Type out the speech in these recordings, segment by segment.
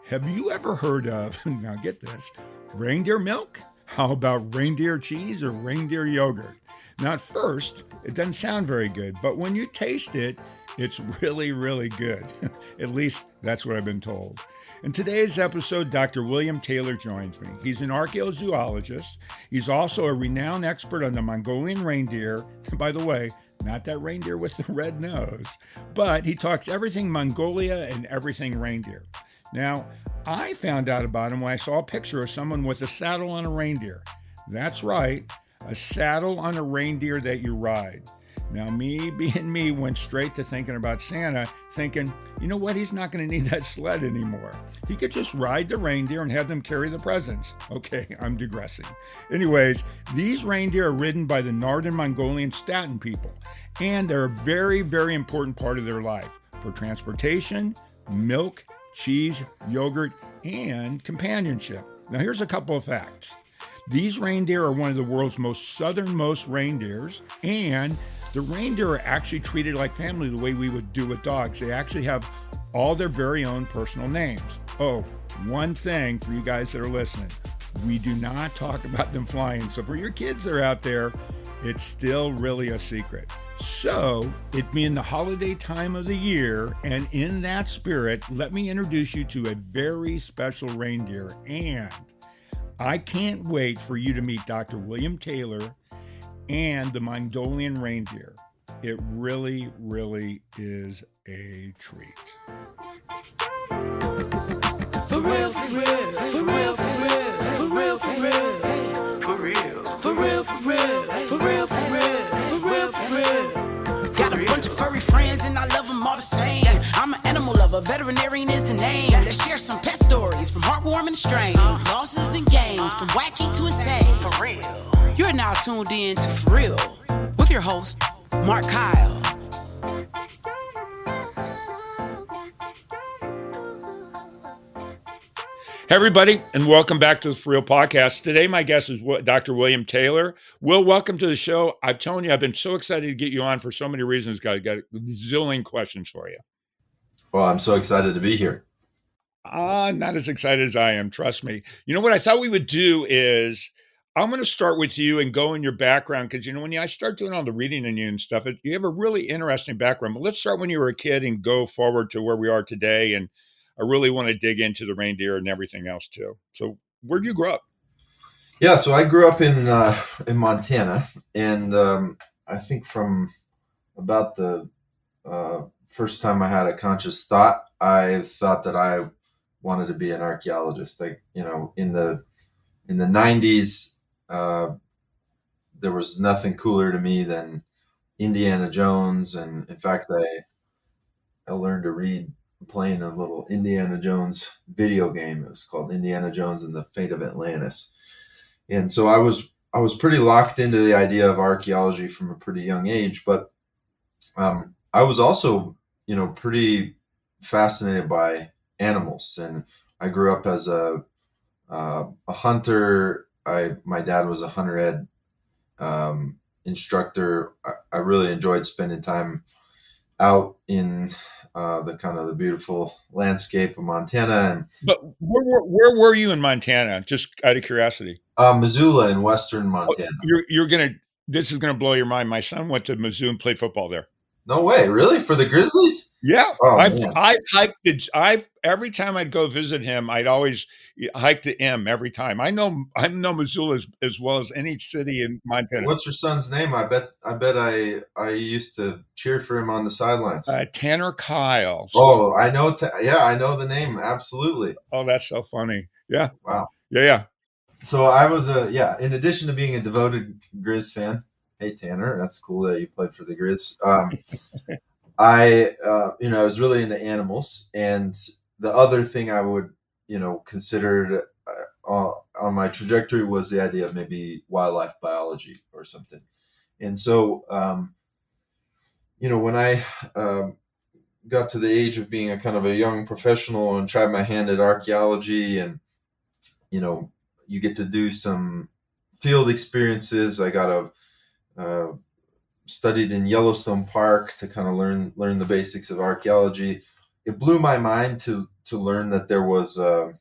Have you ever heard of, now get this, reindeer milk? How about reindeer cheese or reindeer yogurt? Now, at first, it doesn't sound very good, but when you taste it, it's really, really good. At least that's what I've been told. In today's episode, Dr. William Taylor joins me. He's an archaeologist. He's also a renowned expert on the Mongolian reindeer. And by the way, not that reindeer with the red nose, but he talks everything Mongolia and everything reindeer. Now, I found out about him when I saw a picture of someone with a saddle on a reindeer. That's right, a saddle on a reindeer that you ride. Now, me being me went straight to thinking about Santa, thinking, you know what, he's not going to need that sled anymore. He could just ride the reindeer and have them carry the presents. Okay, I'm digressing. Anyways, these reindeer are ridden by the northern Mongolian Staten people, and they're a very, very important part of their life for transportation, milk, cheese, yogurt, and companionship. Now, here's a couple of facts. These reindeer are one of the world's most southernmost reindeers, and the reindeer are actually treated like family the way we would do with dogs. They actually have all their very own personal names. Oh, one thing for you guys that are listening, we do not talk about them flying. So for your kids that are out there, it's still really a secret. So, it being the holiday time of the year, and in that spirit, let me introduce you to a very special reindeer, and I can't wait for you to meet Dr. William Taylor and the Mongolian reindeer. It really, really is a treat. For real, for real, for real, for real, for real, for real, for real, for real, for real, for real, for real, for real, for real. Got a bunch of furry friends and I love them all the same. I'm an animal lover, veterinarian is the name. Let's share some pet stories from heartwarming to strange, losses and games, from wacky to insane. For real. You're now tuned in to For Real with your host, Markakyle. Hey, everybody, and welcome back to the For Real podcast. Today, my guest is Dr. William Taylor. Will, welcome to the show. I'm telling you, I've been so excited to get you on for so many reasons. Got a zillion questions for you. Well, I'm so excited to be here. Not as excited as I am, trust me. You know what I thought we would do is I'm going to start with you and go in your background because, you know, when I start doing all the reading on you and stuff, you have a really interesting background. But let's start when you were a kid and go forward to where we are today. And I really want to dig into the reindeer and everything else too. So where'd you grow up? Yeah, so I grew up in Montana, and I think from about the first time I had a conscious thought, I thought that I wanted to be an archaeologist. Like, you know, in the 90s, there was nothing cooler to me than Indiana Jones, and in fact, I learned to read playing a little Indiana Jones video game. It was called Indiana Jones and the Fate of Atlantis. And so I was pretty locked into the idea of archaeology from a pretty young age, but I was also, you know, pretty fascinated by animals. And I grew up as a hunter. My dad was a hunter ed instructor. I really enjoyed spending time out in the beautiful landscape of Montana. But where were you in Montana? Just out of curiosity. Missoula in western Montana. This is gonna blow your mind. My son went to Mizzou and played football there. No way, really? For the Grizzlies? Yeah, Oh, I've hiked every time I'd go visit him, I'd always hike the M every time. I know Missoula as well as any city in Montana. What's your son's name? I bet I used to cheer for him on the sidelines. Tanner Kyle. Oh, I know. I know the name. Absolutely. Oh, that's so funny. Yeah. Wow. Yeah. So I was in addition to being a devoted Grizz fan. Hey, Tanner, that's cool that you played for the Grizz. I was really into animals, and the other thing I would, considered on my trajectory was the idea of maybe wildlife biology or something. And so, when I got to the age of being a kind of a young professional and tried my hand at archaeology, and you get to do some field experiences. I got studied in Yellowstone Park to kind of learn the basics of archaeology. It blew my mind to to learn that there was a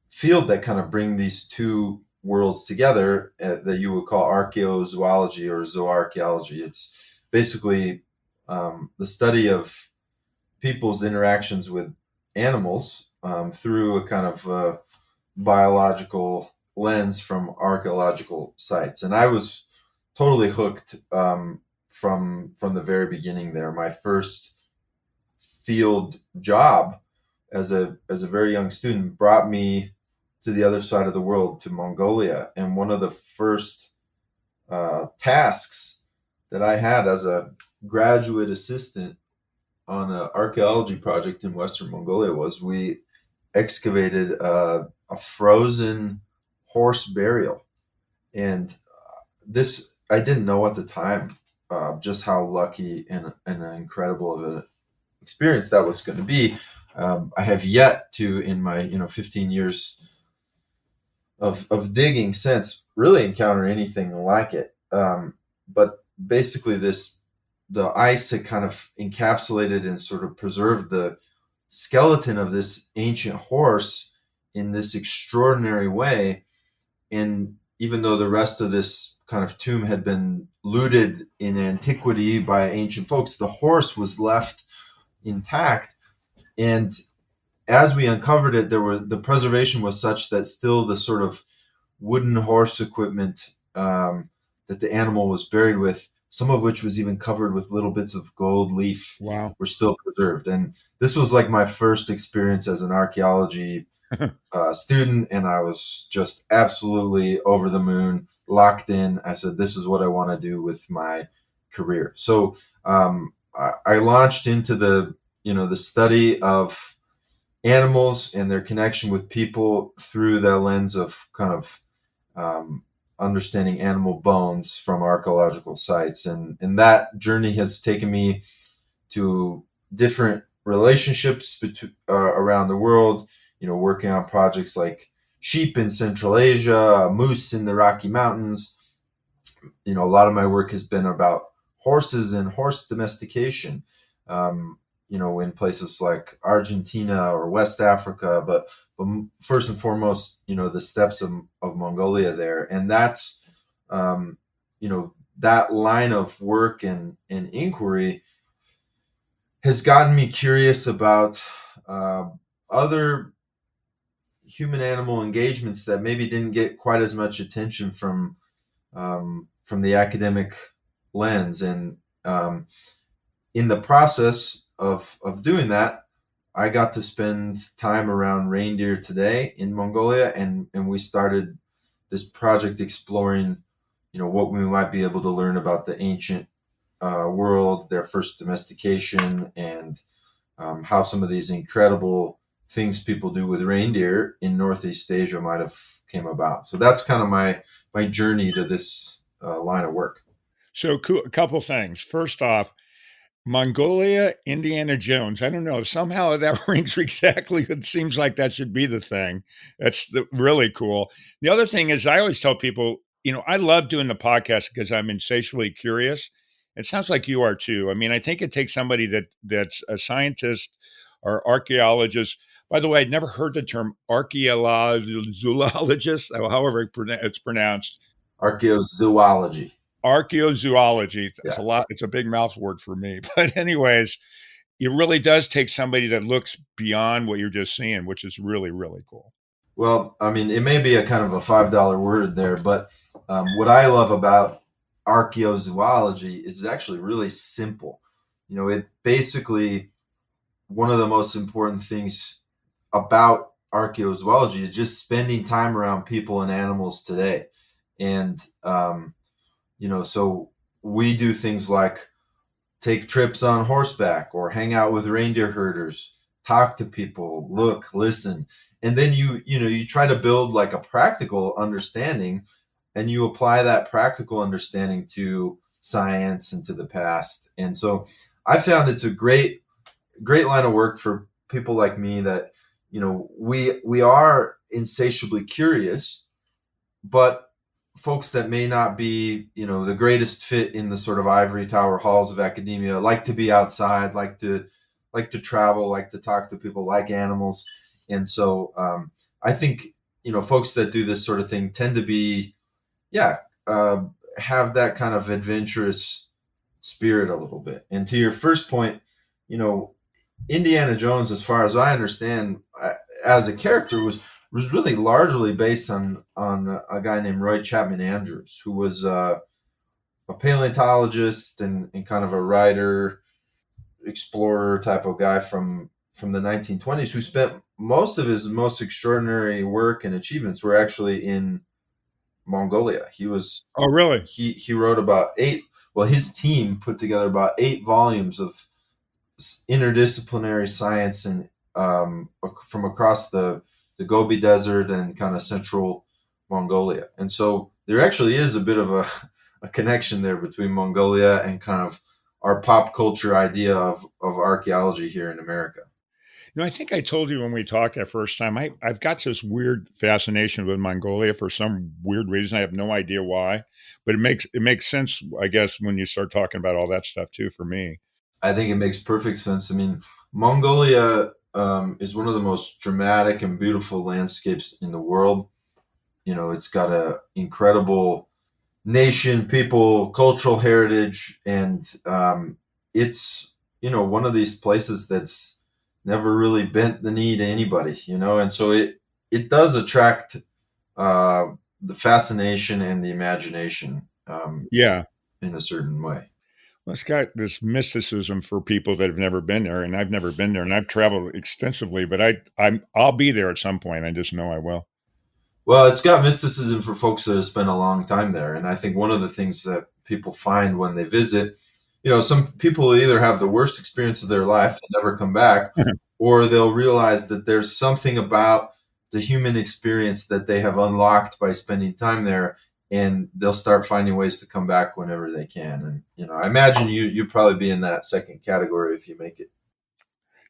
field that kind of bring these two worlds together that you would call archaeozoology or zooarchaeology. It's basically the study of people's interactions with animals through a kind of biological lens from archaeological sites. And I was totally hooked from the very beginning there. My first field job as a very young student brought me to the other side of the world, to Mongolia. And one of the first tasks that I had as a graduate assistant on an archaeology project in Western Mongolia was we excavated a frozen horse burial. And this, I didn't know at the time just how lucky and incredible of an experience that was going to be. I have yet to, in my 15 years of digging since, really encounter anything like it. But basically, the ice had kind of encapsulated and sort of preserved the skeleton of this ancient horse in this extraordinary way. And even though the rest of this kind of tomb had been looted in antiquity by ancient folks, the horse was left intact. And as we uncovered it, the preservation was such that still the sort of wooden horse equipment that the animal was buried with, some of which was even covered with little bits of gold leaf, Wow. were still preserved. And this was like my first experience as an archaeology student, and I was just absolutely over the moon, locked in. I said, this is what I want to do with my career. So I launched into the study of animals and their connection with people through the lens of kind of understanding animal bones from archaeological sites. And that journey has taken me to different relationships around the world, working on projects like sheep in Central Asia, moose in the Rocky Mountains. A lot of my work has been about horses and horse domestication, in places like Argentina or West Africa, but first and foremost, the steppes of Mongolia there. And that's, that line of work and inquiry has gotten me curious about other human animal engagements that maybe didn't get quite as much attention from the academic lens. And in the process of doing that, I got to spend time around reindeer today in Mongolia, and we started this project exploring, what we might be able to learn about the ancient world, their first domestication, and how some of these incredible things people do with reindeer in Northeast Asia might have came about. So that's kind of my journey to this line of work. So a couple things. First off, Mongolia, Indiana Jones. I don't know. Somehow that rings exactly. It seems like that should be the thing. That's really cool. The other thing is, I always tell people, I love doing the podcast because I'm insatiably curious. It sounds like you are too. I mean, I think it takes somebody that's a scientist or archaeologist. By the way, I'd never heard the term archaeologist, however it's pronounced. Archaeozoology. Archaeozoology. That's Yeah. a lot. It's a big mouth word for me. But anyways, it really does take somebody that looks beyond what you're just seeing, which is really, really cool. Well, I mean, it may be a kind of a $5 word there, but what I love about archaeozoology is actually really simple. It basically, one of the most important things about archaeozoology is just spending time around people and animals today. And, so we do things like take trips on horseback or hang out with reindeer herders, talk to people, look, listen. And then you try to build like a practical understanding, and you apply that practical understanding to science and to the past. And so I found it's a great line of work for people like me that, we are insatiably curious, but folks that may not be, the greatest fit in the sort of ivory tower halls of academia, like to be outside, like to like to travel, like to talk to people, like animals. And so I think, folks that do this sort of thing tend to be, yeah, have that kind of adventurous spirit a little bit. And to your first point, Indiana Jones, as far as I understand, as a character, was really largely based on a guy named Roy Chapman Andrews, who was a paleontologist and kind of a writer, explorer type of guy from the 1920s, who spent most of his most extraordinary work and achievements were actually in Mongolia. Oh, really? He wrote about eight. Well, his team put together about 8 volumes of interdisciplinary science and from across the Gobi Desert and kind of central Mongolia. And so there actually is a bit of a connection there between Mongolia and kind of our pop culture idea of archaeology here in America. I think I told you when we talked that first time, I've got this weird fascination with Mongolia for some weird reason. I have no idea why, but it makes sense, I guess, when you start talking about all that stuff too, for me. I think it makes perfect sense. I mean, Mongolia is one of the most dramatic and beautiful landscapes in the world. It's got a incredible nation, people, cultural heritage, and it's one of these places that's never really bent the knee to anybody. And so it does attract the fascination and the imagination Yeah. in a certain way. Well, it's got this mysticism for people that have never been there, and I've never been there, and I've traveled extensively, but I'll be there at some point. I just know I will. Well, it's got mysticism for folks that have spent a long time there. And I think one of the things that people find when they visit, some people either have the worst experience of their life and never come back, or they'll realize that there's something about the human experience that they have unlocked by spending time there, and they'll start finding ways to come back whenever they can. And, I imagine you'd probably be in that second category if you make it.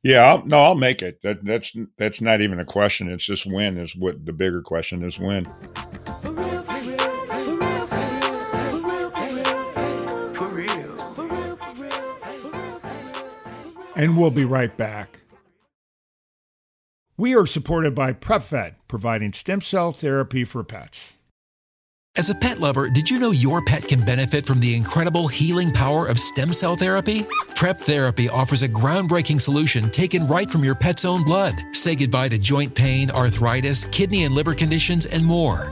Yeah, I'll make it. That's not even a question. It's just when is what the bigger question is when. For real, for real, for real, for real, for real, for real, for real, for real, for real, for real. And we'll be right back. We are supported by PrepVet, providing stem cell therapy for pets. As a pet lover, did you know your pet can benefit from the incredible healing power of stem cell therapy? Prep Therapy offers a groundbreaking solution taken right from your pet's own blood. Say goodbye to joint pain, arthritis, kidney and liver conditions, and more.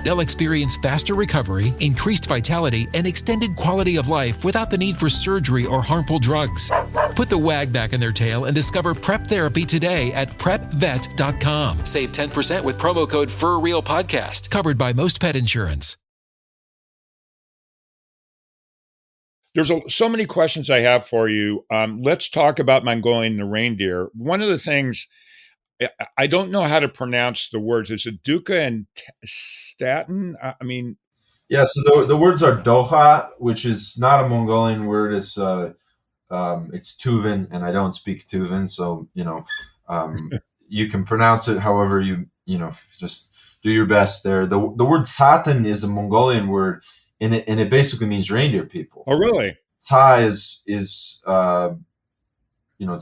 They'll experience faster recovery, increased vitality, and extended quality of life without the need for surgery or harmful drugs. Put the wag back in their tail and discover Prep Therapy today at prepvet.com. Save 10% with promo code FURREALPODCAST, covered by most pet insurance. There's so many questions I have for you. Let's talk about Mongolian reindeer. One of the things, I don't know how to pronounce the words. Is it Duca and Staten? Yeah, so the words are Doha, which is not a Mongolian word. It's Tuvan, and I don't speak Tuvan, so you can pronounce it however you just do your best there. The word Satan is a Mongolian word, and it basically means reindeer people. Oh, really? Ta is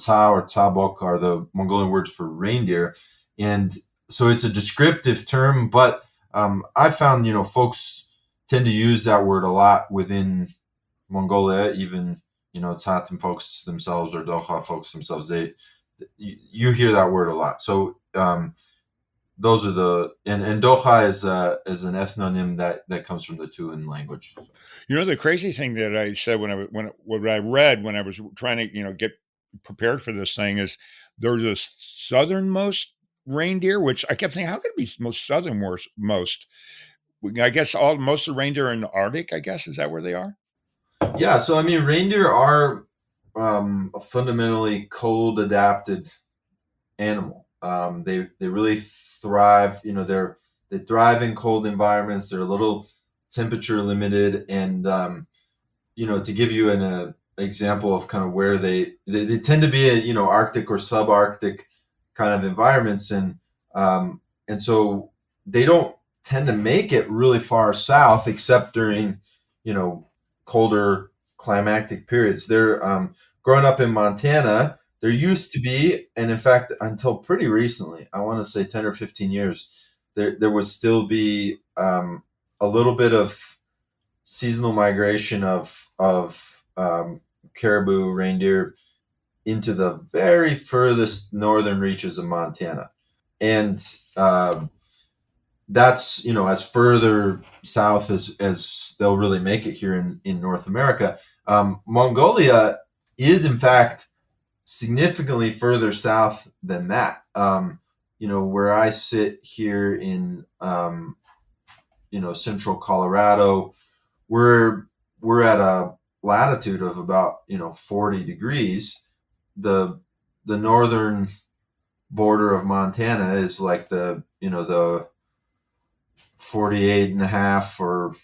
Ta or Tabok are the Mongolian words for reindeer. And so it's a descriptive term, but I found, folks tend to use that word a lot within Mongolia, even, Tsaten folks themselves or Doha folks themselves, you hear that word a lot. So those are and Doha is an ethnonym that comes from the Tuvan language. The crazy thing that I said when I read when I was trying to, get prepared for this thing is there's a southernmost reindeer, which I kept thinking, how could it be most southernmost? I guess most of the reindeer are in the Arctic, I guess. Is that where they are? Yeah. So, reindeer are a fundamentally cold adapted animal. They really thrive, they thrive in cold environments. They're a little temperature limited. And, to give you an example of kind of where they tend to be in, Arctic or subarctic kind of environments. And so they don't tend to make it really far south except during, colder climactic periods. They're growing up in Montana. there used to be, and in fact, until pretty recently, I want to say 10 or 15 years, there would still be a little bit of seasonal migration of caribou, reindeer into the very furthest northern reaches of Montana. And that's, as further south as they'll really make it here in North America. Mongolia is, in fact, significantly further south than that. Where I sit here in, central Colorado, we're at a latitude of about, 40 degrees. The northern border of Montana is like the 48 and a half or,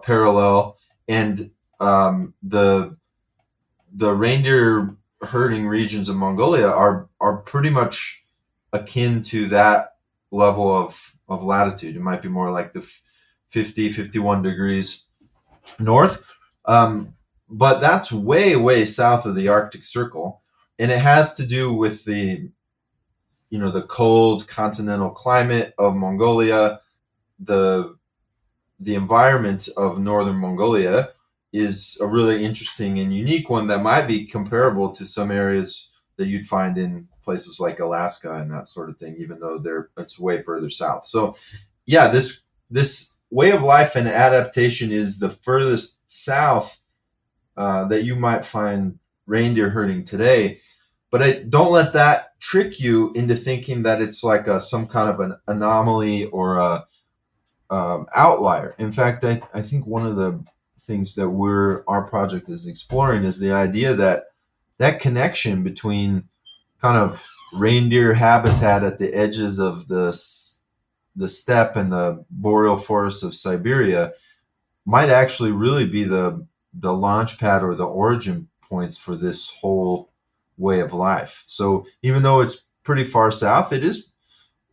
parallel. And the reindeer herding regions of Mongolia are pretty much akin to that level of latitude. It might be more like the 50, 51 degrees north. But that's way, way south of the Arctic Circle. And it has to do with the cold continental climate of Mongolia. The environment of northern Mongolia is a really interesting and unique one that might be comparable to some areas that you'd find in places like Alaska and that sort of thing, even though it's way further south. So yeah, this way of life and adaptation is the furthest south that you might find reindeer herding today. But don't let that trick you into thinking that it's like some kind of an anomaly or a outlier. In fact, I think one of the things that our project is exploring is the idea that connection between kind of reindeer habitat at the edges of the steppe and the boreal forests of Siberia might actually really be the launch pad or the origin points for this whole way of life. So even though it's pretty far south, it is,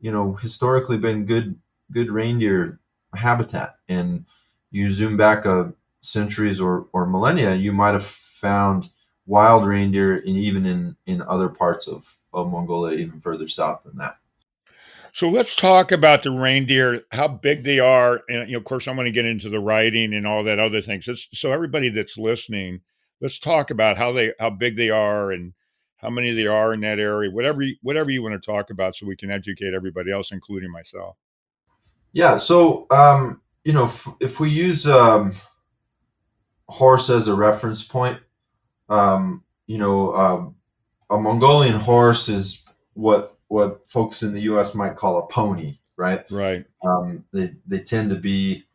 historically been good reindeer habitat. And you zoom back centuries or millennia, you might have found wild reindeer even in other parts of Mongolia, even further south than that. So let's talk about the reindeer, how big they are. And, of course, I'm going to get into the writing and all that other things. So everybody that's listening, let's talk about how big they are and how many there are in that area, whatever you want to talk about, so we can educate everybody else, including myself. Yeah. So, if we use horse as a reference point, a Mongolian horse is what folks in the U.S. might call a pony, right? Right. They tend to be,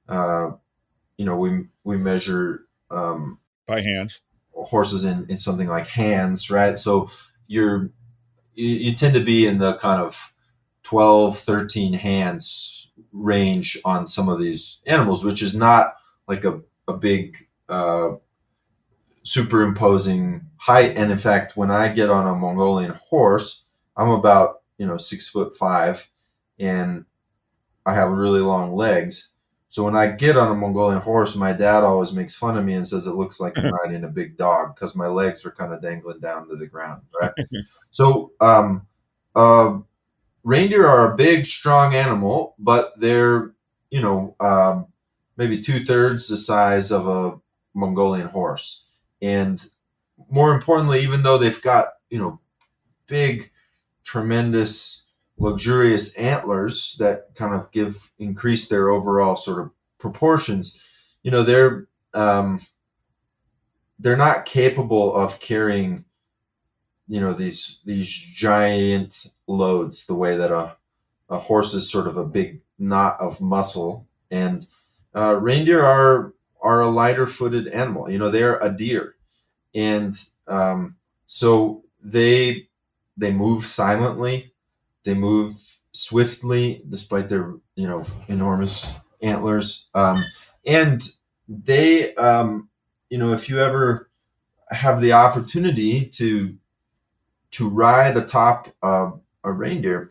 we measure by hands horses in something like hands, right? So you tend to be in the kind of 12, 13 hands range on some of these animals, which is not like a big superimposing height. And in fact, when I get on a Mongolian horse, I'm about 6'5", and I have really long legs. So when I get on a Mongolian horse, my dad always makes fun of me and says it looks like I'm riding a big dog because my legs are kind of dangling down to the ground, right? So reindeer are a big, strong animal, but they're maybe 2/3 the size of a Mongolian horse. And more importantly, even though they've got big, tremendous, luxurious antlers that kind of increase their overall sort of proportions, they're not capable of carrying these giant loads the way that a horse is sort of a big knot of muscle. And reindeer are a lighter footed animal. They're a deer, and so they move silently. They move swiftly despite their enormous antlers, and they if you ever have the opportunity to ride atop a reindeer,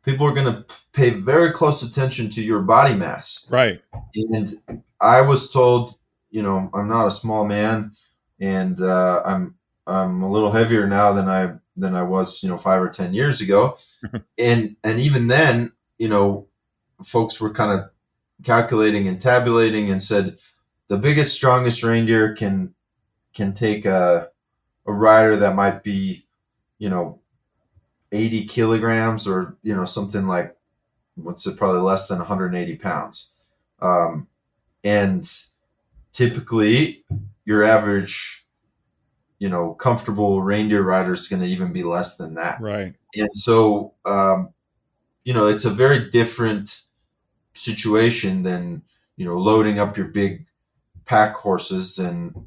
people are going to pay very close attention to your body mass. Right. And I was told, I'm not a small man, and I'm a little heavier now than I was, 5 or 10 years ago. And even then, folks were kind of calculating and tabulating and said the biggest, strongest reindeer can take a rider that might be, 80 kilograms or, something like, what's it, probably less than 180 pounds. And typically your average, comfortable reindeer rider is going to even be less than that. Right. And so, it's a very different situation than, loading up your big pack horses and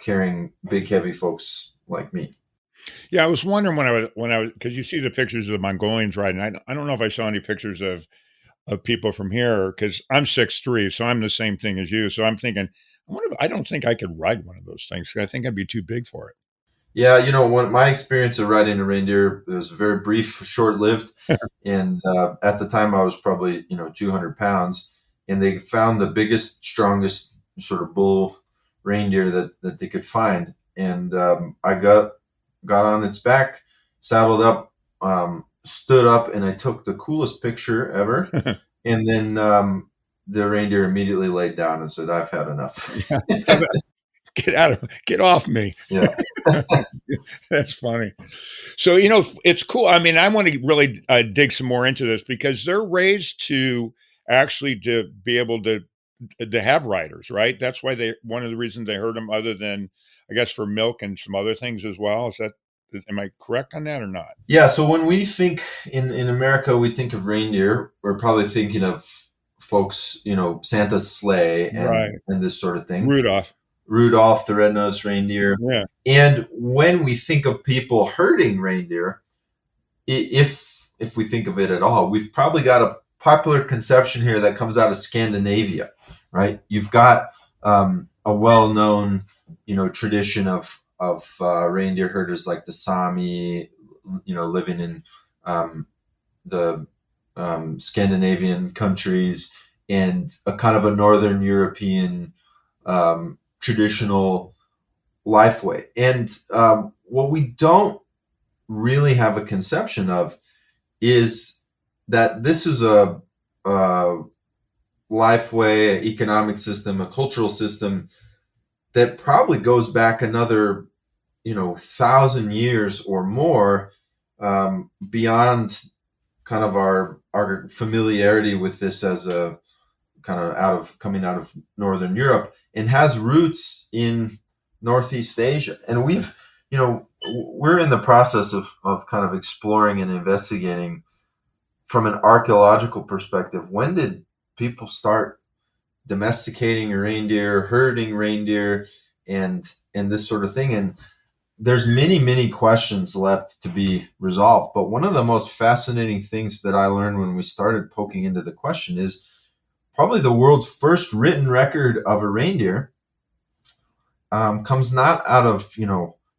carrying big, heavy folks like me. Yeah, I was wondering when I was because you see the pictures of the Mongolians riding. I don't know if I saw any pictures of people from here because I'm 6'3", so I'm the same thing as you. So I'm thinking, I don't think I could ride one of those things. I think I'd be too big for it. Yeah, when my experience of riding a reindeer, it was very brief, short-lived, and at the time I was probably 200 pounds, and they found the biggest, strongest sort of bull reindeer that they could find, and I got on its back, saddled up, stood up, and I took the coolest picture ever, and then the reindeer immediately laid down and said, "I've had enough." Get off me. Yeah. That's funny. So, it's cool. I mean, I want to really dig some more into this because they're raised to actually to be able to have riders, right? That's why one of the reasons they herd them, other than I guess for milk and some other things as well. Am I correct on that or not? Yeah. So when we think in America, we think of reindeer, we're probably thinking of folks, Santa's sleigh and this sort of thing. Rudolph, the red-nosed reindeer. Yeah. And when we think of people herding reindeer, if we think of it at all, we've probably got a popular conception here that comes out of Scandinavia, right? You've got a well-known, tradition of reindeer herders like the Sami, living in the Scandinavian countries, and a kind of a Northern European traditional life way. And what we don't really have a conception of is that this is a life way, economic system, a cultural system that probably goes back another 1,000 years or more, beyond kind of our familiarity with this as a kind of coming out of Northern Europe, and has roots in Northeast Asia. And we're in the process of kind of exploring and investigating from an archaeological perspective. When did people start domesticating reindeer, herding reindeer, and this sort of thing? And there's many, many questions left to be resolved. But one of the most fascinating things that I learned when we started poking into the question is probably the world's first written record of a reindeer comes not out of,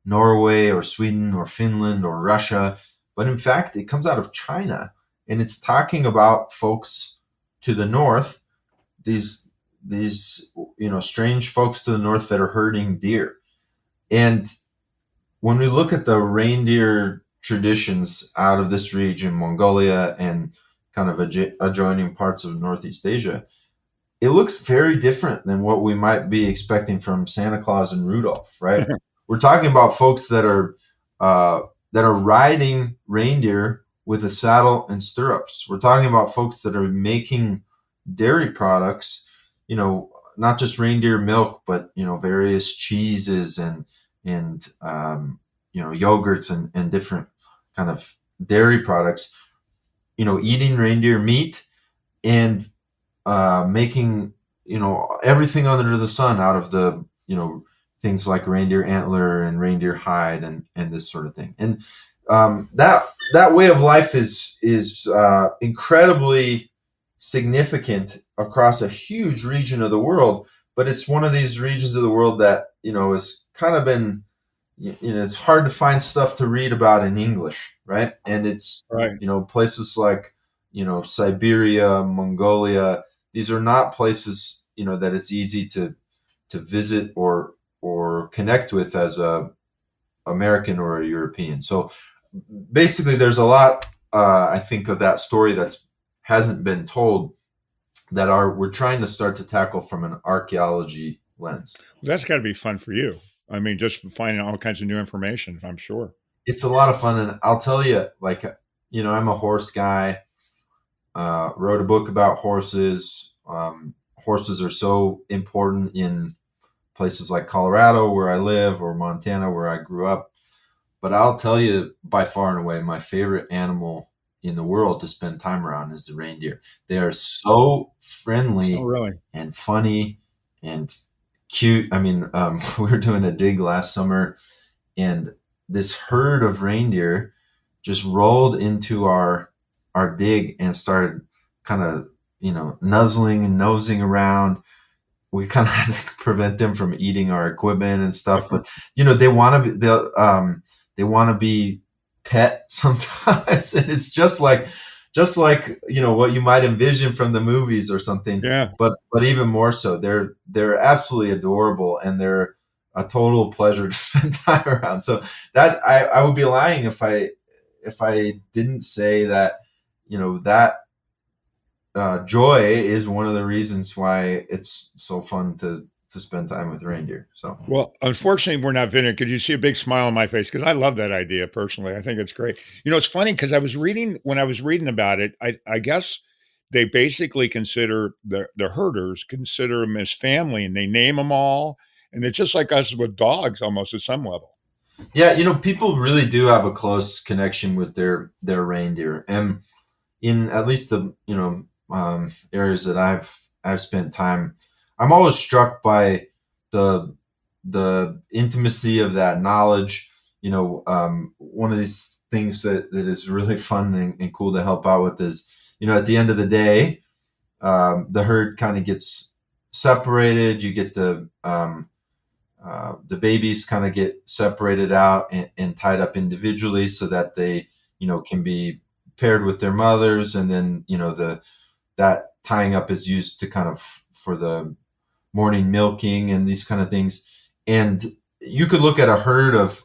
Norway or Sweden or Finland or Russia, but in fact, it comes out of China. And it's talking about folks to the north, these strange folks to the north that are herding deer. And when we look at the reindeer traditions out of this region, Mongolia and kind of adjoining parts of Northeast Asia, it looks very different than what we might be expecting from Santa Claus and Rudolph, right? We're talking about folks that are riding reindeer with a saddle and stirrups. We're talking about folks that are making dairy products, not just reindeer milk, but various cheeses and yogurts and different kind of dairy products. Eating reindeer meat and making everything under the sun out of the things like reindeer antler and reindeer hide and this sort of thing. And that way of life is incredibly significant across a huge region of the world. But it's one of these regions of the world that has kind of been, it's hard to find stuff to read about in English, right? And it's right. Places like Siberia, Mongolia. These are not places that it's easy to visit or connect with as a American or a European. So basically, there's a lot, I think, of that story that's hasn't been told that we're trying to start to tackle from an archaeology lens. That's got to be fun for you. I mean, just finding all kinds of new information, I'm sure. It's a lot of fun, and I'll tell you, like, I'm a horse guy. Wrote a book about horses. Horses are so important in places like Colorado, where I live, or Montana, where I grew up. But I'll tell you, by far and away, my favorite animal in the world to spend time around is the reindeer. They are so Oh, friendly really? and funny and cute. I mean, we were doing a dig last summer, and this herd of reindeer just rolled into our dig and started kind of nuzzling and nosing around. We kind of had to prevent them from eating our equipment and stuff, but they want to be they want to be pet sometimes, and it's just like what you might envision from the movies or something. Yeah. But even more so, they're absolutely adorable, and they're a total pleasure to spend time around. So that I would be lying if I didn't say that that joy is one of the reasons why it's so fun to spend time with reindeer. So, Well, unfortunately, we're not videoing. Could you see a big smile on my face? Because I love that idea personally. I think it's great. It's funny because when I was reading about it, I guess they basically consider the herders consider them as family, and they name them all, and it's just like us with dogs almost at some level. yeah, people really do have a close connection with their reindeer, and in at least the areas that I've spent time, I'm always struck by the intimacy of that knowledge. One of these things that is really fun and cool to help out with is, at the end of the day, the herd kind of gets separated. You get the babies kind of get separated out and tied up individually so that they, can be paired with their mothers. And then, that tying up is used to kind of for the morning milking and these kind of things. And you could look at a herd of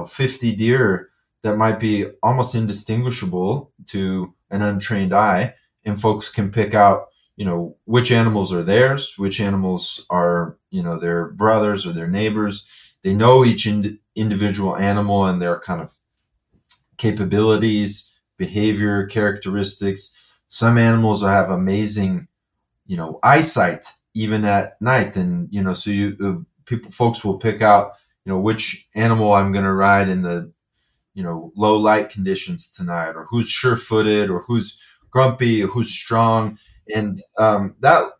50 deer that might be almost indistinguishable to an untrained eye. And folks can pick out, which animals are theirs, which animals are, their brothers or their neighbors. They know each individual animal and their kind of capabilities, behavior, characteristics. Some animals have amazing, eyesight even at night. And, so folks will pick out, which animal I'm going to ride in the, low light conditions tonight, or who's sure-footed, or who's grumpy, or who's strong. And that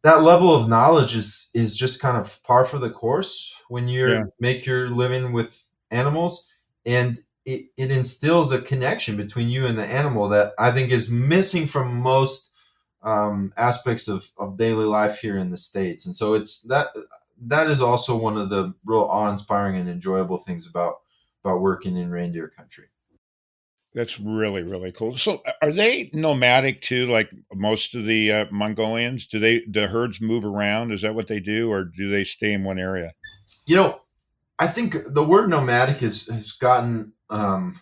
level of knowledge is just kind of par for the course when make your living with animals, and it instills a connection between you and the animal that I think is missing from most aspects of daily life here in the States. And so it's that is also one of the real awe-inspiring and enjoyable things about working in reindeer country. That's really, really cool. So are they nomadic too, like most of the Mongolians? Do the herds move around? Is that what they do, or do they stay in one area? I think the word nomadic has gotten kind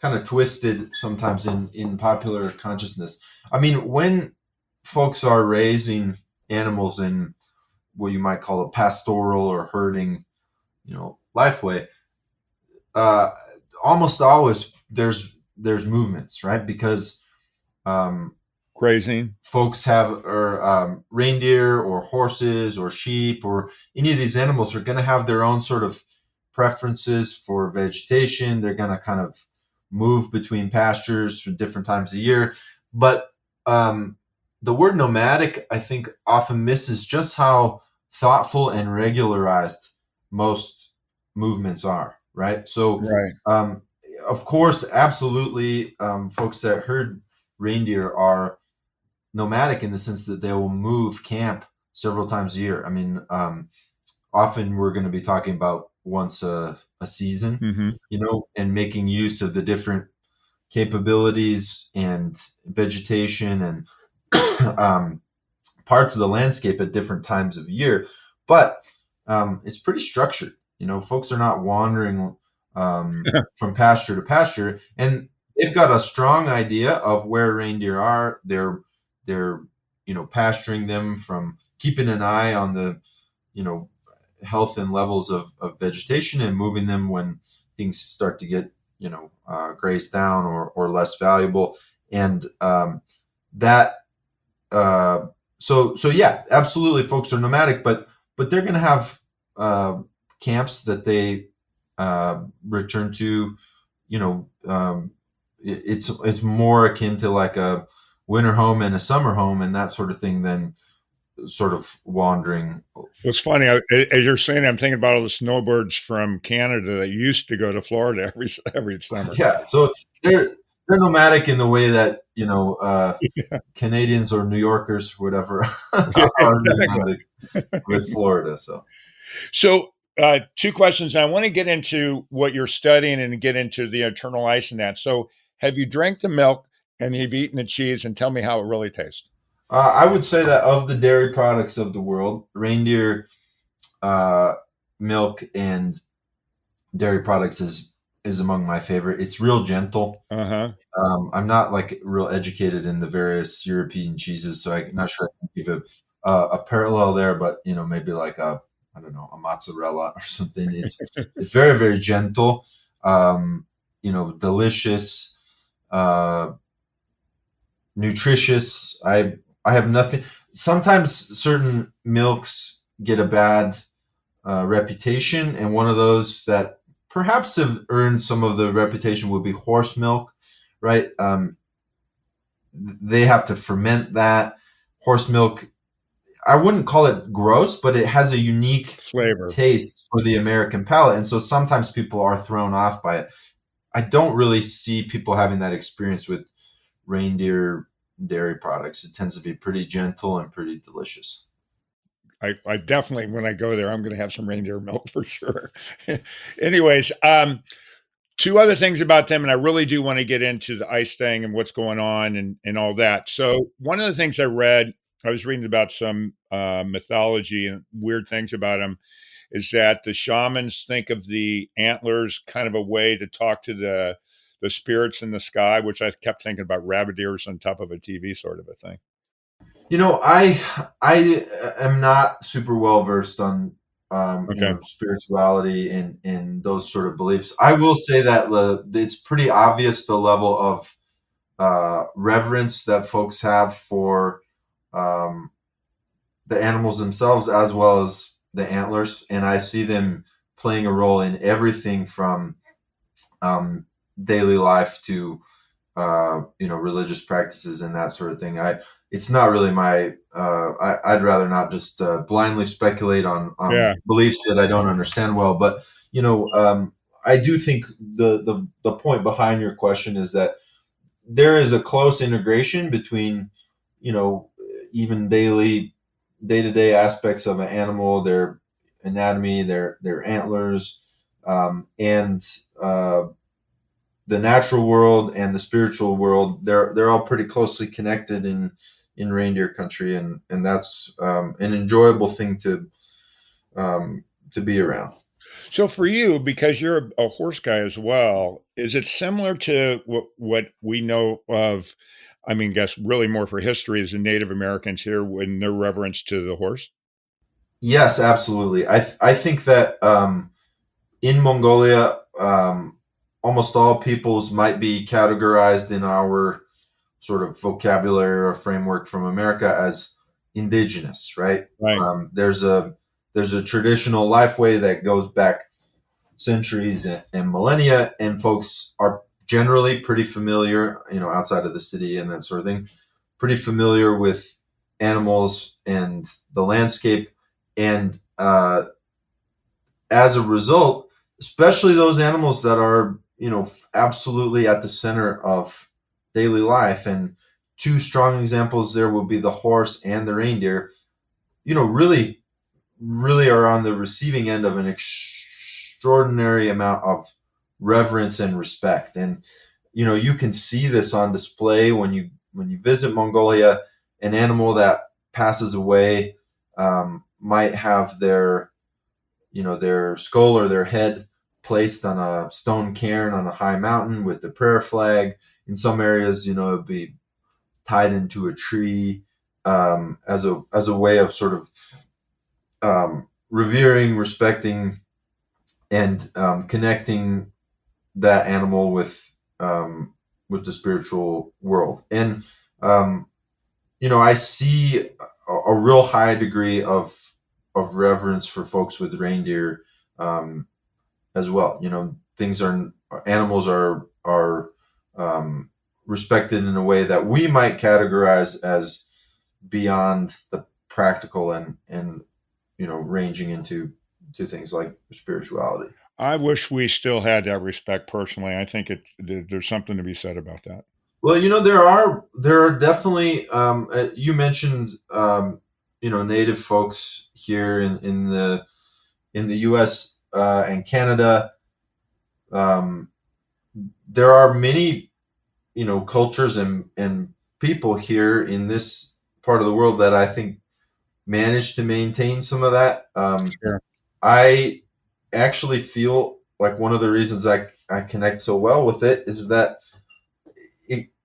of twisted sometimes in popular consciousness. I mean, when folks are raising animals in what you might call a pastoral or herding, life way, almost always there's movements, right? Because Grazing. folks have reindeer or horses or sheep or any of these animals are going to have their own sort of preferences for vegetation. They're going to kind of move between pastures for different times of year. But the word nomadic, I think, often misses just how thoughtful and regularized most movements are, right? So, Right. of course, absolutely, folks that herd reindeer are nomadic in the sense that they will move camp several times a year. I mean, often we're going to be talking about once a season, Hmm. and making use of the different capabilities and vegetation and parts of the landscape at different times of year. But it's pretty structured. Folks are not wandering from pasture to pasture, and they've got a strong idea of where reindeer are. They're pasturing them, from keeping an eye on the health and levels of vegetation, and moving them when things start to get grazed down or less valuable. And that so yeah, absolutely, folks are nomadic, but they're going to have camps that they return to. It's more akin to like a winter home and a summer home and that sort of thing than sort of wandering. It's funny, as you're saying, I'm thinking about all the snowbirds from Canada that used to go to Florida every summer. Yeah, so they're nomadic in the way that Canadians or New Yorkers, whatever, Yeah, are exactly. nomadic with Florida. So, two questions. And I want to get into what you're studying and get into the eternal ice and that. So, have you drank the milk and you've eaten the cheese, and tell me how it really tastes? I would say that of the dairy products of the world, reindeer milk and dairy products is among my favorite. It's real gentle. Uh-huh. I'm not like real educated in the various European cheeses, so I'm not sure I can give a parallel there. But maybe like a mozzarella or something. It's very, very gentle. Delicious, nutritious. I have nothing. Sometimes certain milks get a bad reputation, and one of those that perhaps have earned some of the reputation would be horse milk, right? They have to ferment that. Horse milk, I wouldn't call it gross, but it has a unique Flavor. taste for the American palate, and so sometimes people are thrown off by it. I don't really see people having that experience with reindeer dairy products. It tends to be pretty gentle and pretty delicious. I definitely, when I go there, I'm going to have some reindeer milk for sure. Anyways, two other things about them, and I really do want to get into the ice thing and what's going on and all that. So one of the things I was reading about some mythology and weird things about them, is that the shamans think of the antlers kind of a way to talk to the spirits in the sky, which I kept thinking about rabbit ears on top of a TV sort of a thing. I am not super well versed on Okay. spirituality and those sort of beliefs. I will say that it's pretty obvious the level of reverence that folks have for the animals themselves as well as the antlers, and I see them playing a role in everything from daily life to religious practices and that sort of thing. It's not really my. I'd rather not just blindly speculate on Yeah. beliefs that I don't understand well. But I do think the point behind your question is that there is a close integration between even day-to-day aspects of an animal, their anatomy, their antlers, and the natural world and the spiritual world. They're all pretty closely connected in reindeer country, and that's an enjoyable thing to be around. So for you, because you're a horse guy as well, is it similar to what we know of? I mean, guess really more for history is the Native Americans here in their reverence to the horse. Yes, absolutely. I think that in Mongolia, almost all peoples might be categorized in our sort of vocabulary or framework from America as indigenous, right? Right. There's a traditional life way that goes back centuries and millennia, and folks are generally pretty familiar, outside of the city and that sort of thing, pretty familiar with animals and the landscape. And as a result, especially those animals that are, absolutely at the center of daily life, and two strong examples there will be the horse and the reindeer, really, really are on the receiving end of an extraordinary amount of reverence and respect. And, you can see this on display when you visit Mongolia. An animal that passes away might have their their skull or their head placed on a stone cairn on a high mountain with the prayer flag. In some areas, it'd be tied into a tree as a way of sort of revering, respecting, and connecting that animal with the spiritual world. And I see a real high degree of reverence for folks with reindeer as well. Animals are respected in a way that we might categorize as beyond the practical and ranging into things like spirituality. I wish we still had that respect personally. I think there's something to be said about that. Well, there are definitely you mentioned native folks here in the U.S. And Canada. There are many cultures and people here in this part of the world that I think manage to maintain some of that. Sure. I actually feel like one of the reasons I connect so well with it is that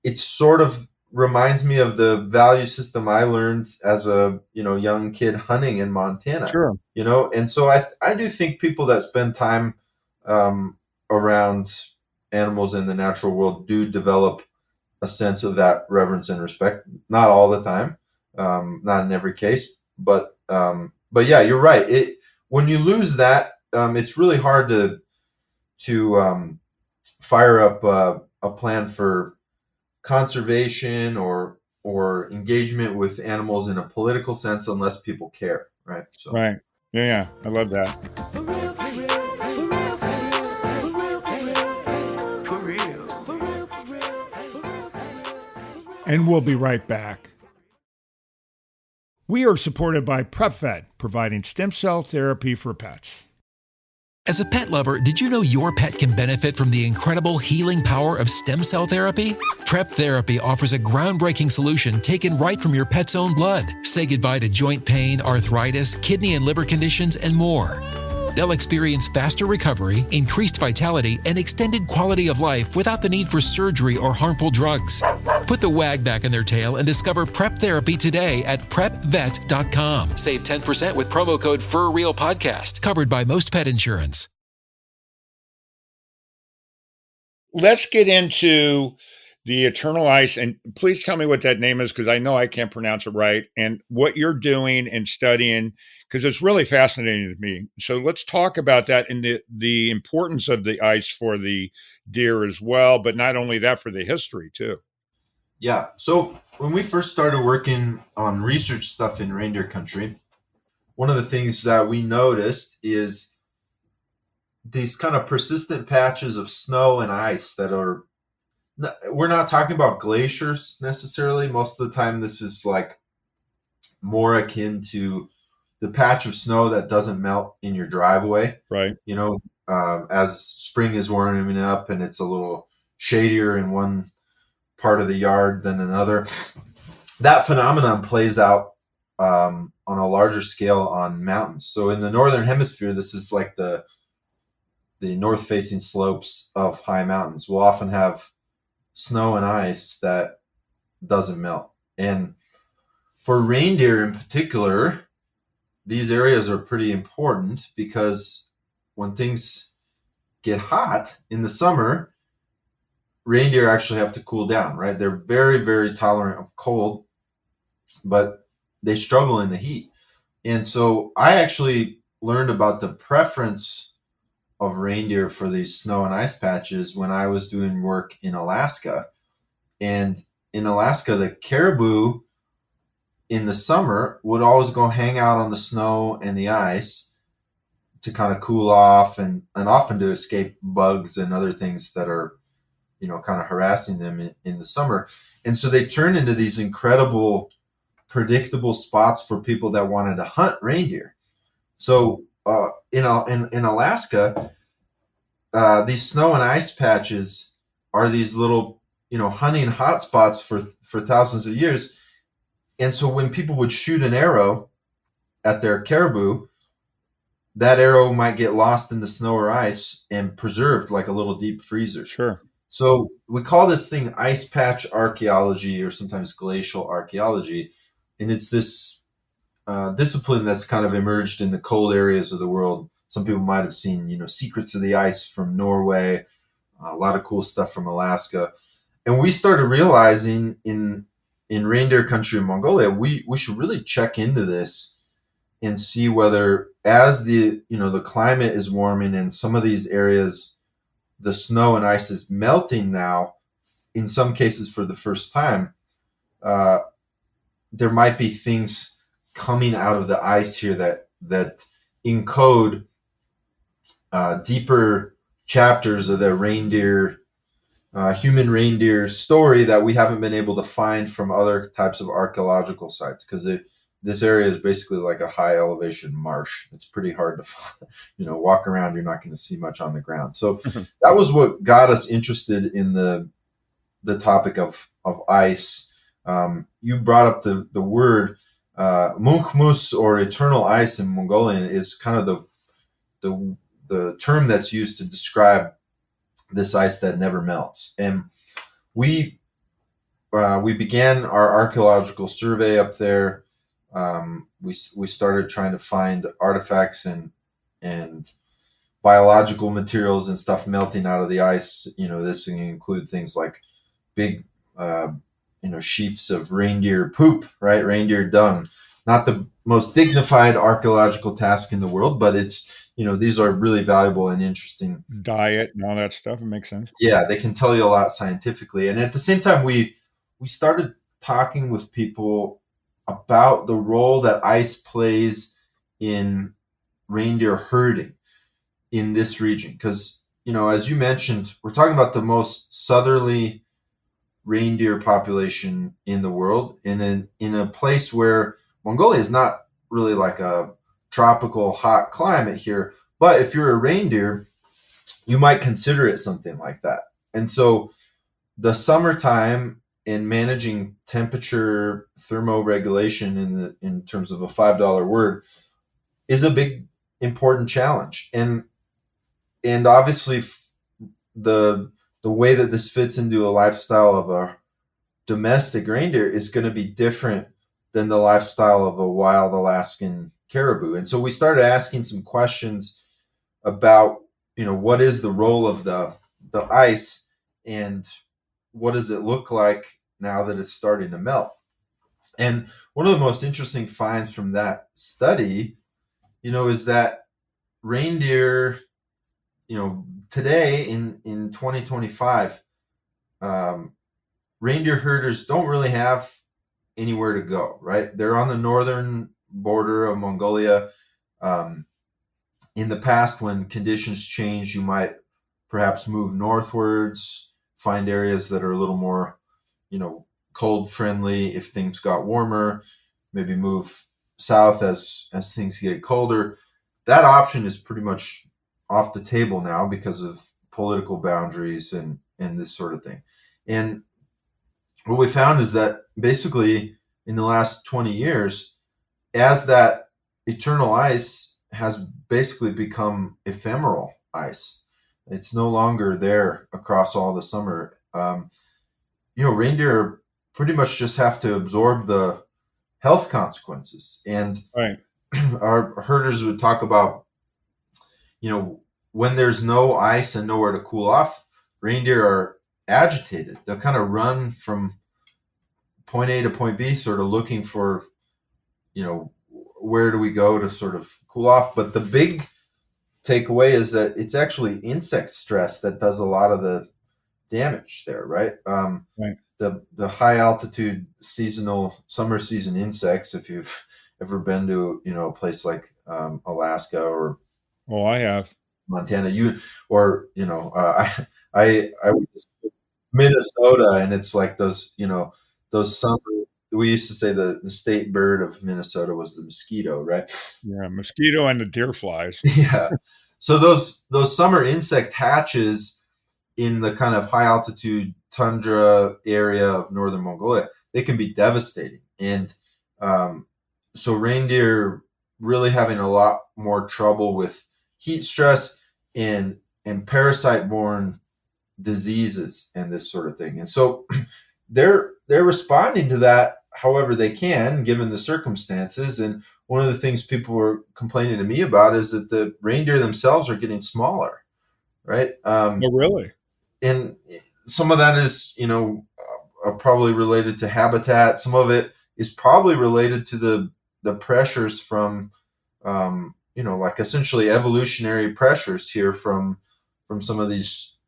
it sort of reminds me of the value system I learned as a young kid hunting in Montana. Sure. And so I do think people that spend time around animals in the natural world do develop a sense of that reverence and respect. Not all the time, not in every case, but yeah, you're right. When you lose that, it's really hard to fire up a plan for conservation or engagement with animals in a political sense unless people care, right? So Right. Yeah, I love that. For real, for real, for real, for real, for real, for real, for real, for real, for real. And we'll be right back. We are supported by PrepVet, providing stem cell therapy for pets. As a pet lover, did you know your pet can benefit from the incredible healing power of stem cell therapy? Prep Therapy offers a groundbreaking solution taken right from your pet's own blood. Say goodbye to joint pain, arthritis, kidney and liver conditions, and more. They'll experience faster recovery, increased vitality, and extended quality of life without the need for surgery or harmful drugs. Put the wag back in their tail and discover Prep Therapy today at prepvet.com. Save 10% with promo code FURREALPODCAST, covered by most pet insurance. Let's get into the Eternal Ice, and please tell me what that name is, because I know I can't pronounce it right, and what you're doing and studying, because it's really fascinating to me. So let's talk about that and the importance of the ice for the deer as well, but not only that, for the history too. Yeah. So when we first started working on research stuff in reindeer country, one of the things that we noticed is these kind of persistent patches of snow and ice that are, we're not talking about glaciers necessarily. Most of the time, this is like more akin to the patch of snow that doesn't melt in your driveway. Right. As spring is warming up and it's a little shadier in one part of the yard than another. That phenomenon plays out on a larger scale on mountains. So in the northern hemisphere, this is like the north-facing slopes of high mountains will often have snow and ice that doesn't melt. And for reindeer in particular, these areas are pretty important because when things get hot in the summer, reindeer actually have to cool down, right? They're very, very tolerant of cold, but they struggle in the heat. And so I actually learned about the preference of reindeer for these snow and ice patches when I was doing work in Alaska. And in Alaska, the caribou in the summer would always go hang out on the snow and the ice to kind of cool off and often to escape bugs and other things that are, kind of harassing them in the summer. And so they turn into these incredible, predictable spots for people that wanted to hunt reindeer. So in Alaska, these snow and ice patches are these little, hunting hotspots for thousands of years. And so when people would shoot an arrow at their caribou, that arrow might get lost in the snow or ice and preserved like a little deep freezer. Sure. So we call this thing ice patch archaeology, or sometimes glacial archaeology. And it's this discipline that's kind of emerged in the cold areas of the world. Some people might have seen, Secrets of the Ice from Norway, a lot of cool stuff from Alaska. And we started realizing in reindeer country in Mongolia, we should really check into this and see whether, as the climate is warming in some of these areas, the snow and ice is melting now, in some cases for the first time, there might be things coming out of the ice here that encode deeper chapters of the human reindeer story that we haven't been able to find from other types of archaeological sites, because this area is basically like a high elevation marsh. It's pretty hard to walk around. You're not going to see much on the ground. So that was what got us interested in the topic of ice. You brought up the word munkmus, or eternal ice in Mongolian, is kind of the term that's used to describe this ice that never melts. And we began our archaeological survey up there. We started trying to find artifacts and biological materials and stuff melting out of the ice. This can include things like big sheafs of reindeer poop, right? Reindeer dung. Not the most dignified archaeological task in the world, but it's, these are really valuable and interesting. Diet and all that stuff. It makes sense. Yeah, they can tell you a lot scientifically. And at the same time, we started talking with people about the role that ice plays in reindeer herding in this region. Because, as you mentioned, we're talking about the most southerly reindeer population in the world, in a place where Mongolia is not really like a tropical hot climate here. But if you're a reindeer, you might consider it something like that. And so the summertime, in managing temperature thermoregulation in terms of a $5 word, is a big important challenge. And obviously the way that this fits into a lifestyle of a domestic reindeer is going to be different than the lifestyle of a wild Alaskan caribou. And so we started asking some questions about, what is the role of the ice, and what does it look like now that it's starting to melt? And one of the most interesting finds from that study, is that reindeer, today in 2025, reindeer herders don't really have anywhere to go, right? They're on the northern border of Mongolia. In the past, when conditions change, you might perhaps move northwards, find areas that are a little more, cold friendly if things got warmer, maybe move south as things get colder. That option is pretty much off the table now because of political boundaries and this sort of thing. And what we found is that basically in the last 20 years, as that eternal ice has basically become ephemeral ice, it's no longer there across all the summer. Reindeer pretty much just have to absorb the health consequences. And Right. our herders would talk about, when there's no ice and nowhere to cool off, reindeer are agitated. They'll kind of run from point A to point B, sort of looking for, where do we go to sort of cool off. But the big takeaway is that it's actually insect stress that does a lot of the damage there, right? Right. The high altitude seasonal summer season insects, if you've ever been to a place like Alaska or I have. Montana, I was in Minnesota, and it's like those summer. We used to say the state bird of Minnesota was the mosquito, right? Yeah, mosquito and the deer flies. Yeah. So those summer insect hatches in the kind of high altitude tundra area of northern Mongolia, they can be devastating. And so reindeer really having a lot more trouble with heat stress and parasite-borne diseases and this sort of thing. And so they're responding to that however they can, given the circumstances. And one of the things people were complaining to me about is that the reindeer themselves are getting smaller, right? Oh, really? And some of that is, probably related to habitat. Some of it is probably related to the pressures from, like essentially evolutionary pressures here from some of these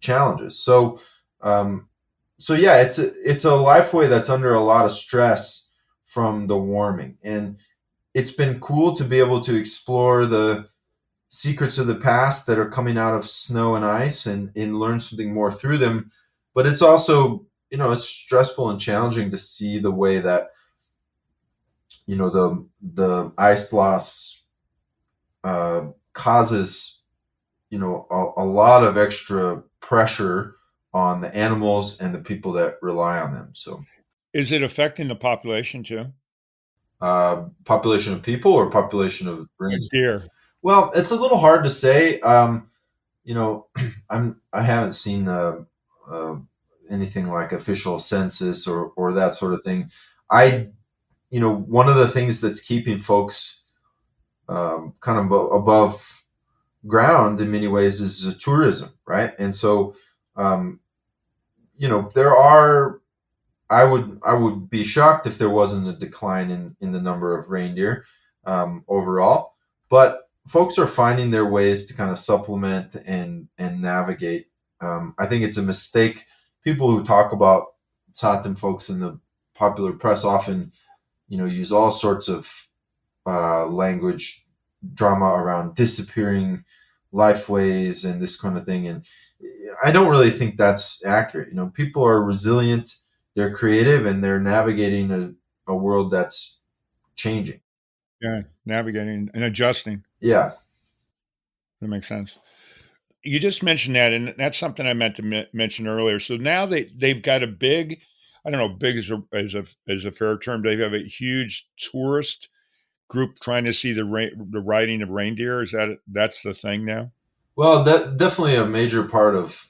challenges. So yeah, it's a lifeway that's under a lot of stress from the warming, and it's been cool to be able to explore the secrets of the past that are coming out of snow and ice and learn something more through them. But it's also, it's stressful and challenging to see the way that, the ice loss causes, a lot of extra pressure on the animals and the people that rely on them. So, Is it affecting the population too? population of people or population of reindeer? Deer. Well, it's a little hard to say. I haven't seen uh, anything like official census or that sort of thing. One of the things that's keeping folks kind of above ground in many ways is the tourism, right? And so, um, there are. I would be shocked if there wasn't a decline in the number of reindeer overall, but folks are finding their ways to kind of supplement and navigate. I think it's a mistake. People who talk about Satem folks in the popular press often, use all sorts of language drama around disappearing lifeways and this kind of thing. And I don't really think that's accurate. People are resilient, they're creative, and they're navigating a world that's changing. Yeah, navigating and adjusting. Yeah. That makes sense. You just mentioned that, and that's something I meant to mention earlier. So now they've got a big, I don't know, big is a fair term. They have a huge tourist group trying to see the riding of reindeer. That's the thing now? Well, that definitely a major part of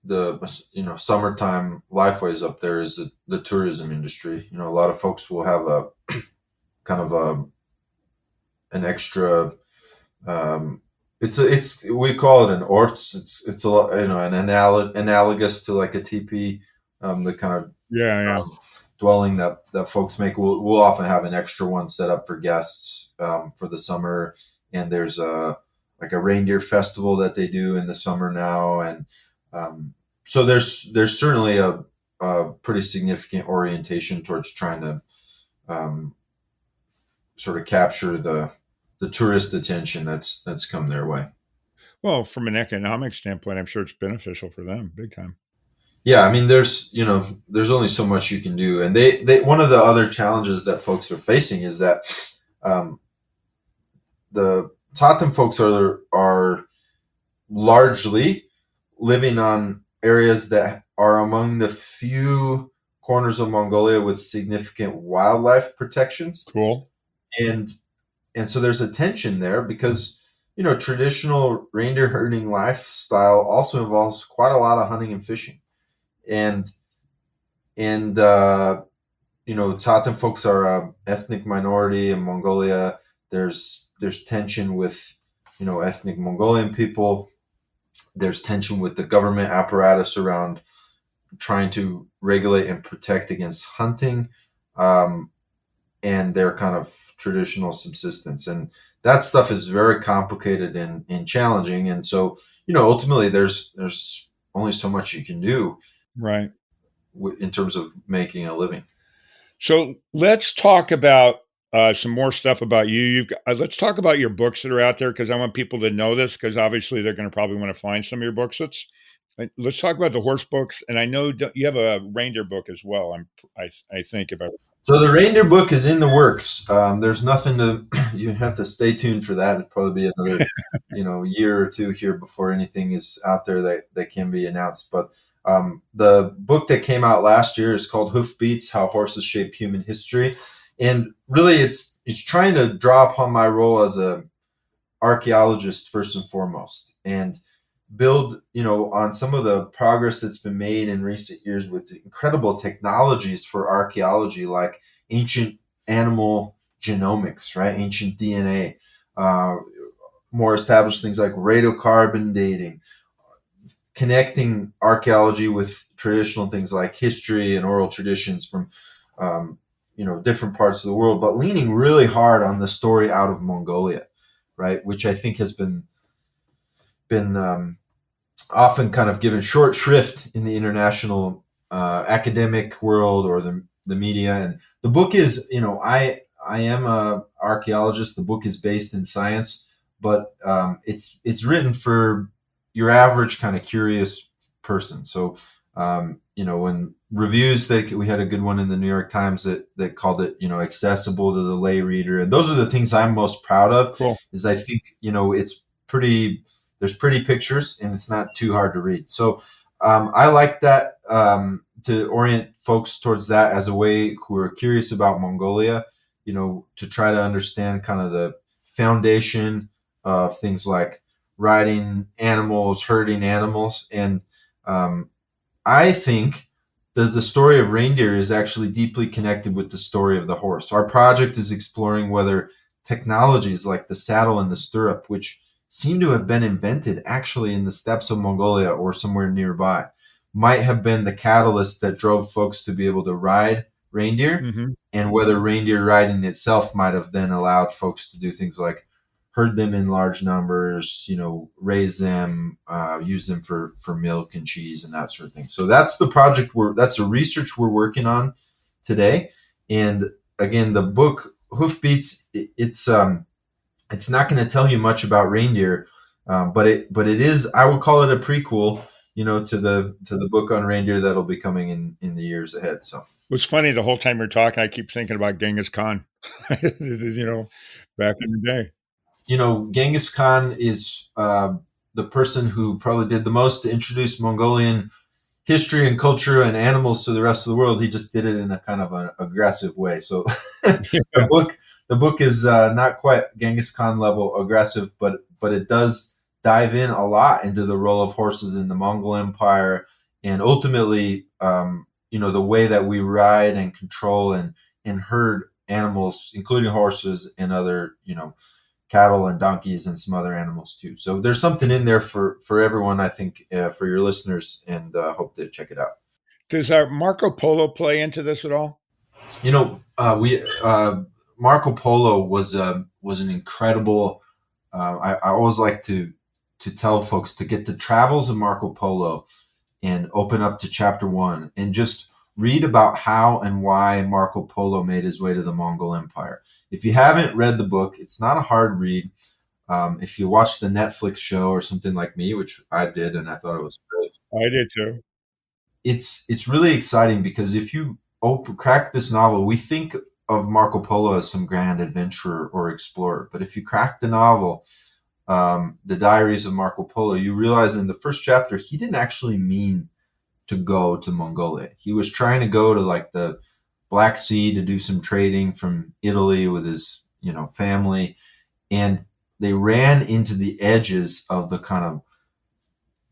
the summertime lifeways up there is the tourism industry. A lot of folks will have a kind of an extra. It's we call it an orts. It's a lot, an analogous to like a teepee, the kind of Yeah. dwelling that folks make. We'll often have an extra one set up for guests for the summer, and there's like a reindeer festival that they do in the summer now, and so there's certainly a pretty significant orientation towards trying to sort of capture the tourist attention that's come their way. Well, from an economic standpoint, I'm sure it's beneficial for them, big time. Yeah, I mean, there's only so much you can do, and they one of the other challenges that folks are facing is that the Tatam folks are largely living on areas that are among the few corners of Mongolia with significant wildlife protections, Cool. and so there's a tension there because traditional reindeer herding lifestyle also involves quite a lot of hunting and fishing, and Tatam folks are a ethnic minority in Mongolia. There's tension with ethnic Mongolian people. There's tension with the government apparatus around trying to regulate and protect against hunting, and their kind of traditional subsistence. And that stuff is very complicated and challenging. And so, ultimately there's only so much you can do Right. in terms of making a living. So let's talk about some more stuff about you. Let's talk about your books that are out there because I want people to know this because obviously they're going to probably want to find some of your books. Let's talk about the horse books, and I know you have a reindeer book as well. I think if I So the reindeer book is in the works. There's nothing to you have to stay tuned for that. It'll probably be another year or two here before anything is out there that can be announced. But the book that came out last year is called Hoofbeats: How Horses Shape Human History. And really, it's trying to draw upon my role as a archaeologist first and foremost, and build, on some of the progress that's been made in recent years with incredible technologies for archaeology, like ancient animal genomics, right? Ancient DNA, more established things like radiocarbon dating, connecting archaeology with traditional things like history and oral traditions from, different parts of the world, but leaning really hard on the story out of Mongolia, right? Which I think has been often kind of given short shrift in the international academic world or the media. And the book is, I am a archaeologist. The book is based in science, but it's written for your average kind of curious person. So, when reviews, that we had a good one in the New York Times that called it, accessible to the lay reader. And those are the things I'm most proud of. Cool. Is I think, it's pretty, there's pretty pictures and it's not too hard to read. So I like that, to orient folks towards that as a way who are curious about Mongolia, to try to understand kind of the foundation of things like riding animals, herding animals. And I think the story of reindeer is actually deeply connected with the story of the horse. Our project is exploring whether technologies like the saddle and the stirrup, which seem to have been invented actually in the steppes of Mongolia or somewhere nearby, might have been the catalyst that drove folks to be able to ride reindeer, Mm-hmm. and whether reindeer riding itself might have then allowed folks to do things like herd them in large numbers, raise them, use them for milk and cheese and that sort of thing. So that's the project that's the research we're working on today. And again, the book Hoofbeats, it's not going to tell you much about reindeer, but it is, I would call it a prequel, to the book on reindeer that'll be coming in the years ahead. So What's funny, the whole time you're talking, I keep thinking about Genghis Khan, back in the day. Genghis Khan is the person who probably did the most to introduce Mongolian history and culture and animals to the rest of the world. He just did it in a kind of an aggressive way. So the book is not quite Genghis Khan level aggressive, but it does dive in a lot into the role of horses in the Mongol Empire, and ultimately, the way that we ride and control and herd animals, including horses and other, cattle and donkeys and some other animals too. So there's something in there for everyone, I think, for your listeners, and hope to check it out. Does our Marco Polo play into this at all? We Marco Polo was an incredible. I always like to tell folks to get the Travels of Marco Polo and open up to chapter 1 and just read about how and why Marco Polo made his way to the Mongol Empire. If you haven't read the book, it's not a hard read. If you watch the Netflix show or something like me, which I did, and I thought it was great. I did too. It's really exciting because if you crack this novel, we think of Marco Polo as some grand adventurer or explorer. But if you crack the novel, the Diaries of Marco Polo, you realize in the first chapter, he didn't actually mean to go to Mongolia. He was trying to go to like the Black Sea to do some trading from Italy with his, family. And they ran into the edges of the kind of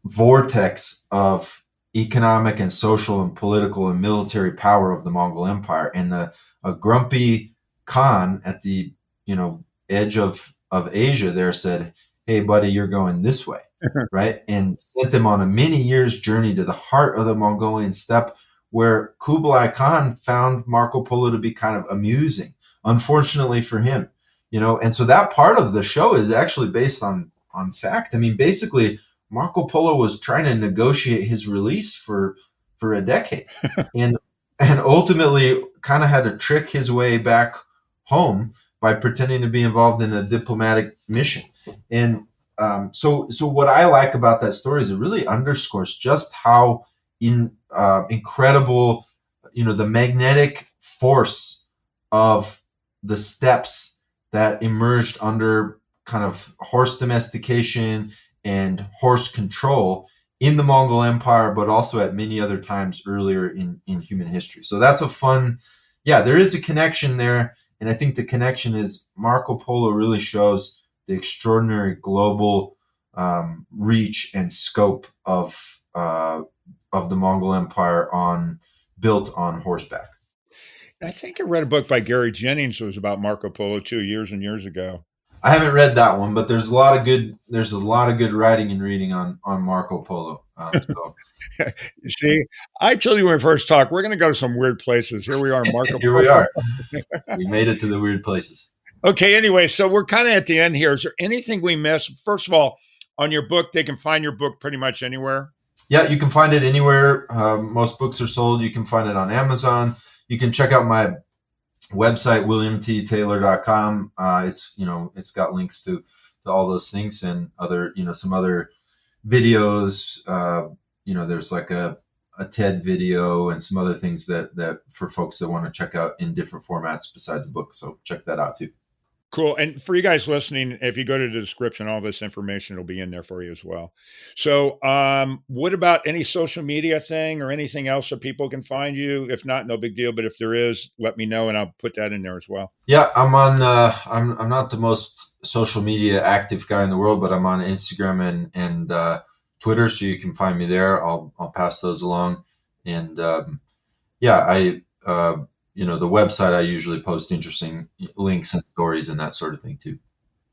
vortex of economic and social and political and military power of the Mongol Empire. And a grumpy Khan at the, edge of Asia there said, "Hey, buddy, you're going this way." Right? And sent them on a many years journey to the heart of the Mongolian steppe, where Kublai Khan found Marco Polo to be kind of amusing, unfortunately for him, and so that part of the show is actually based on fact. I mean, basically, Marco Polo was trying to negotiate his release for a decade, and ultimately kind of had to trick his way back home by pretending to be involved in a diplomatic mission. And so what I like about that story is it really underscores just how incredible, the magnetic force of the steppes that emerged under kind of horse domestication and horse control in the Mongol Empire, but also at many other times earlier in human history. So that's a fun, yeah, there is a connection there. And I think the connection is Marco Polo really shows the extraordinary global reach and scope of the Mongol Empire built on horseback. I think I read a book by Gary Jennings that was about Marco Polo too, years and years ago. I haven't read that one, but there's a lot of good writing and reading on Marco Polo. So See, I told you when we first talked, we're going to go to some weird places. Here we are, Marco here Polo. we are. We made it to the weird places. Okay, anyway, so we're kind of at the end here. Is there anything we missed? First of all, on your book, they can find your book pretty much anywhere. Yeah, you can find it anywhere. Most books are sold. You can find it on Amazon. You can check out my website, williamttaylor.com. It's got links to all those things and other, some other videos. There's like a TED video and some other things that for folks that want to check out in different formats besides a book. So check that out too. Cool. And for you guys listening, if you go to the description, all this information will be in there for you as well. So what about any social media thing or anything else that people can find you? If not, no big deal. But if there is, let me know and I'll put that in there as well. Yeah, I'm on I'm not the most social media active guy in the world, but I'm on Instagram and Twitter, so you can find me there. I'll pass those along. And the website, I usually post interesting links and stories and that sort of thing too.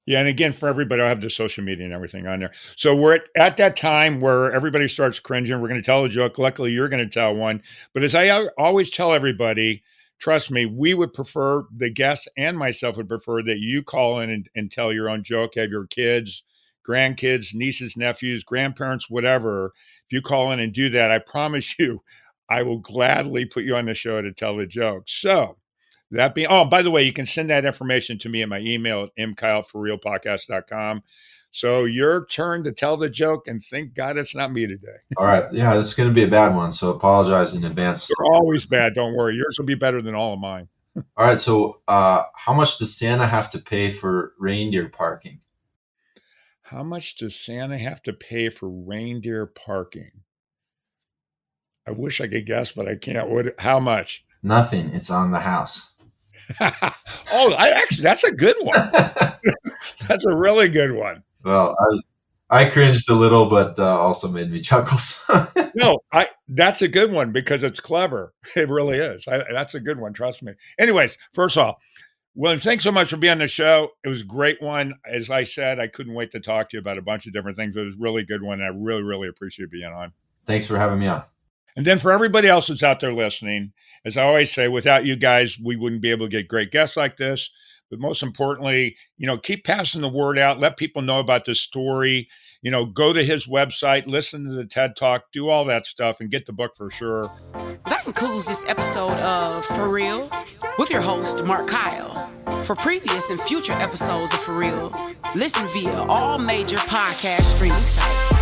Yeah. And again, for everybody, I'll have the social media and everything on there. So we're at that time where everybody starts cringing. We're going to tell a joke. Luckily, you're going to tell one. But as I always tell everybody, trust me, we would prefer, the guests and myself would prefer that you call in and tell your own joke, have your kids, grandkids, nieces, nephews, grandparents, whatever. If you call in and do that, I promise you, I will gladly put you on the show to tell the joke. So that being, by the way, you can send that information to me at my email at mkyle@thefurrealpodcast.com. So your turn to tell the joke, and thank God it's not me today. All right. Yeah, this is going to be a bad one, so apologize in advance. They're always bad. Don't worry. Yours will be better than all of mine. All right. So how much does Santa have to pay for reindeer parking? How much does Santa have to pay for reindeer parking? I wish I could guess, but I can't. How much? Nothing. It's on the house. That's a good one. That's a really good one. Well, I cringed a little, but also made me chuckle. No, that's a good one because it's clever. It really is. That's a good one. Trust me. Anyways, first off, William, thanks so much for being on the show. It was a great one. As I said, I couldn't wait to talk to you about a bunch of different things. It was a really good one. And I really, really appreciate being on. Thanks for having me on. And then for everybody else that's out there listening, as I always say, without you guys, we wouldn't be able to get great guests like this. But most importantly, keep passing the word out. Let people know about this story. Go to his website, listen to the TED Talk, do all that stuff, and get the book for sure. That concludes this episode of For Real with your host, markakyle. For previous and future episodes of For Real, listen via all major podcast streaming sites.